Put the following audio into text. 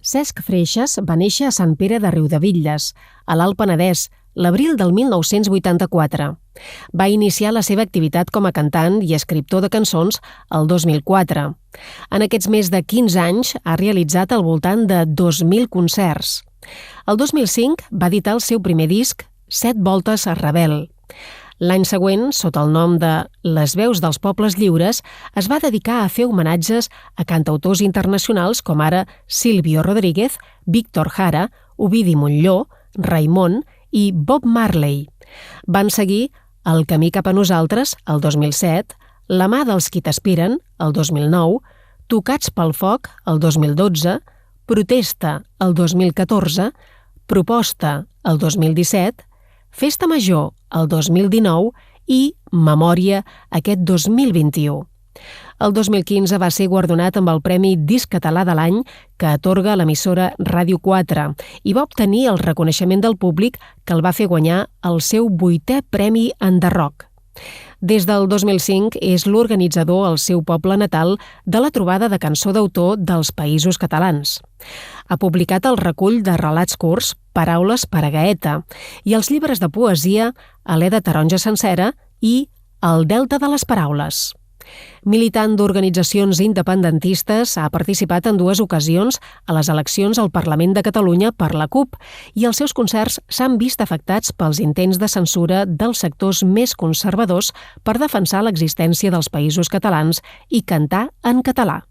Cesc Freixas va néixer a Sant Pere de Riudebitlles, a l'Alt Penedès, l'abril del 1984. Va iniciar la seva activitat com a cantant i escriptor de cançons el 2004. En aquests més de 15 anys ha realitzat al voltant de 2.000 concerts. El 2005 va editar el seu primer disc, 7 voltes a Rebel. L'any següent, sota el nom de Les veus dels pobles lliures, es va dedicar a fer homenatges a cantautors internacionals com ara Silvio Rodríguez, Víctor Jara, Ovidi Montllor, Raimon i Bob Marley. Van seguir El camí cap a nosaltres, el 2007, La mà dels qui t'aspiren, el 2009, Tocats pel foc, el 2012, Protesta, el 2014, Proposta, el 2017, Festa Major, el 2019 i Memòria, aquest 2021. El 2015 va ser guardonat amb el Premi Disc Català de l'Any que atorga l'emissora Ràdio 4 i va obtenir el reconeixement del públic que el va fer guanyar el seu 8è Premi Enderrock. Des del 2005 és l'organitzador al seu poble natal de la trobada de cançó d'autor dels Països Catalans. Ha publicat el recull de relats curts Paraules per a Gaeta i els llibres de poesia Alé de taronja sencera i El delta de les paraules. Militant d'organitzacions independentistes, ha participat en 2 ocasions a les eleccions al Parlament de Catalunya per la CUP i els seus concerts s'han vist afectats pels intents de censura dels sectors més conservadors per defensar l'existència dels Països Catalans i cantar en català.